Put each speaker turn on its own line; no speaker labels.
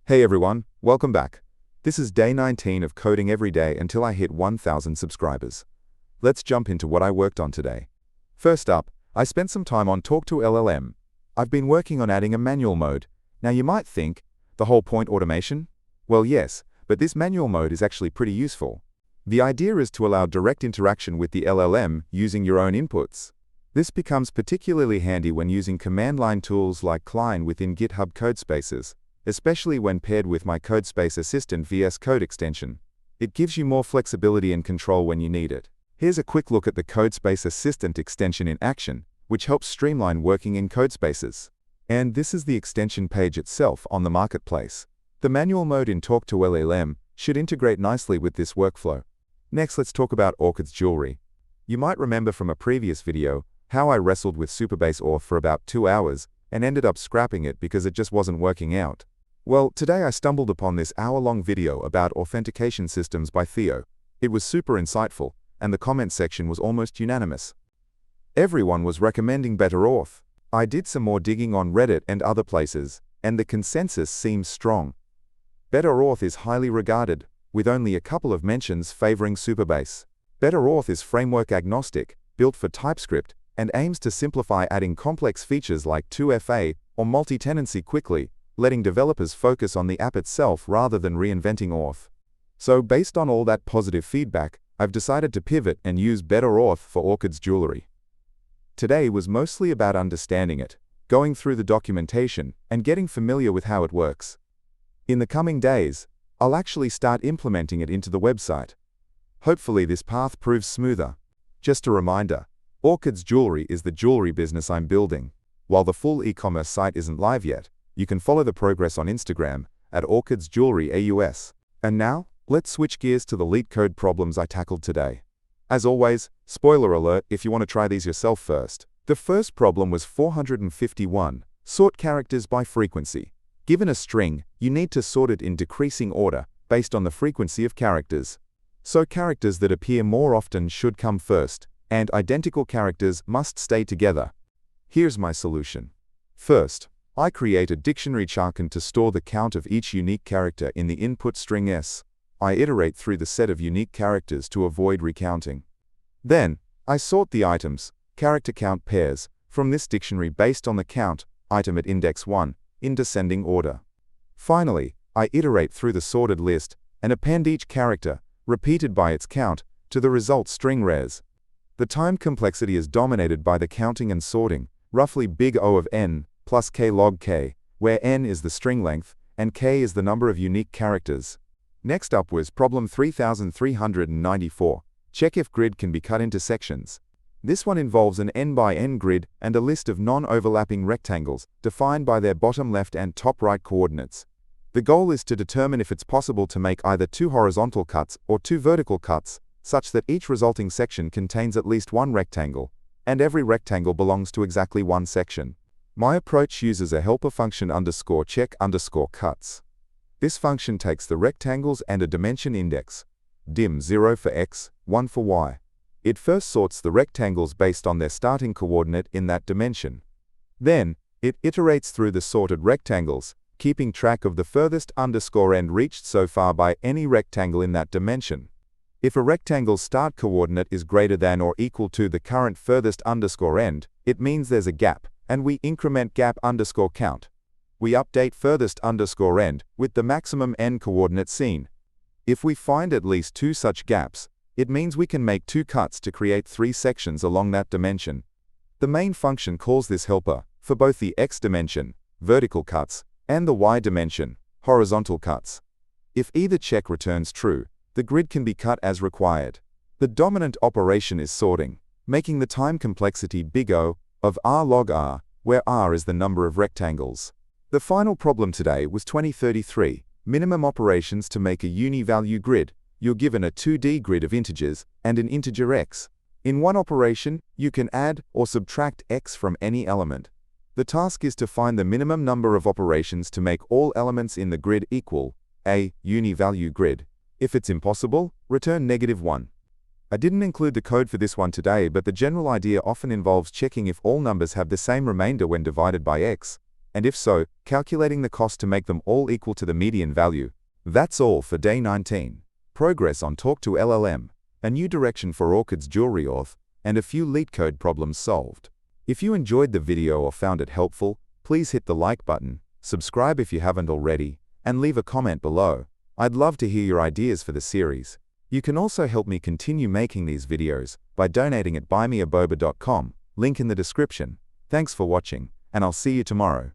Hey everyone, welcome back. This is day 19 of coding every day until I hit 1,000 subscribers. Let's jump into what I worked on today. First up, I spent some time on TalkToLLM. I've been working on adding a manual mode. Now you might think, the whole point automation? Well yes, but this manual mode is actually pretty useful. The idea is to allow direct interaction with the LLM using your own inputs. This becomes particularly handy when using command line tools like cline within GitHub Codespaces, especially when paired with my Codespace Assistant VSCode extension. It gives you more flexibility and control when you need it. Here's a quick look at the Codespace Assistant extension in action, which helps streamline working in Codespaces. And this is the extension page itself on the marketplace. The manual mode in TalkToLLM should integrate nicely with this workflow. Next, let's talk about Orchid's jewelry. You might remember from a previous video how I wrestled with Supabase Auth for about 2 hours and ended up scrapping it because it just wasn't working out. Well, today I stumbled upon this hour-long video about authentication systems by Theo. It was super insightful, and the comment section was almost unanimous. Everyone was recommending Better Auth. I did some more digging on Reddit and other places, and the consensus seems strong. Better Auth is highly regarded, with only a couple of mentions favoring Supabase. Better Auth is framework agnostic, built for TypeScript, and aims to simplify adding complex features like 2FA or multi-tenancy quickly, letting developers focus on the app itself rather than reinventing Auth. So based on all that positive feedback, I've decided to pivot and use Better Auth for Orchid's jewelry. Today was mostly about understanding it, going through the documentation, and getting familiar with how it works. In the coming days, I'll actually start implementing it into the website. Hopefully this path proves smoother. Just a reminder, Orchid's jewelry is the jewelry business I'm building. While the full e-commerce site isn't live yet, you can follow the progress on Instagram at Orchid's Jewelry AUS. And now, let's switch gears to the LeetCode problems I tackled today. As always, spoiler alert if you want to try these yourself first. The first problem was 451, sort characters by frequency. Given a string, you need to sort it in decreasing order based on the frequency of characters. So characters that appear more often should come first, and identical characters must stay together. Here's my solution. First, I create a dictionary charken to store the count of each unique character in the input string S. I iterate through the set of unique characters to avoid recounting. Then, I sort the items, character count pairs, from this dictionary based on the count, item at index 1, in descending order. Finally, I iterate through the sorted list and append each character, repeated by its count, to the result string res. The time complexity is dominated by the counting and sorting, roughly big O of n, plus k log k, where n is the string length, and k is the number of unique characters. Next up was problem 3394. Check if grid can be cut into sections. This one involves an n by n grid and a list of non-overlapping rectangles, defined by their bottom left and top right coordinates. The goal is to determine if it's possible to make either 2 horizontal cuts or 2 vertical cuts, such that each resulting section contains at least one rectangle, and every rectangle belongs to exactly one section. My approach uses a helper function _check_cuts. This function takes the rectangles and a dimension index, dim 0 for x, 1 for y. It first sorts the rectangles based on their starting coordinate in that dimension. Then, it iterates through the sorted rectangles, keeping track of the furthest _end reached so far by any rectangle in that dimension. If a rectangle's start coordinate is greater than or equal to the current furthest _end, it means there's a gap, and we increment gap_count. We update furthest _end with the maximum n coordinate seen. If we find at least 2 such gaps, it means we can make 2 cuts to create 3 sections along that dimension. The main function calls this helper for both the x dimension, vertical cuts, and the y dimension, horizontal cuts. If either check returns true, the grid can be cut as required. The dominant operation is sorting, making the time complexity big O of r log r, where r is the number of rectangles. The final problem today was 2033, minimum operations to make a Uni-Value Grid. You're given a 2D grid of integers and an integer x. In one operation, you can add or subtract x from any element. The task is to find the minimum number of operations to make all elements in the grid equal a Uni-Value Grid. If it's impossible, return -1. I didn't include the code for this one today, but the general idea often involves checking if all numbers have the same remainder when divided by x. And if so, calculating the cost to make them all equal to the median value. That's all for day 19. Progress on TalkToLLM, a new direction for Orchid's jewelry auth, and a few LeetCode problems solved. If you enjoyed the video or found it helpful, please hit the like button, subscribe if you haven't already, and leave a comment below. I'd love to hear your ideas for the series. You can also help me continue making these videos by donating at buymeaboba.com, link in the description. Thanks for watching, and I'll see you tomorrow.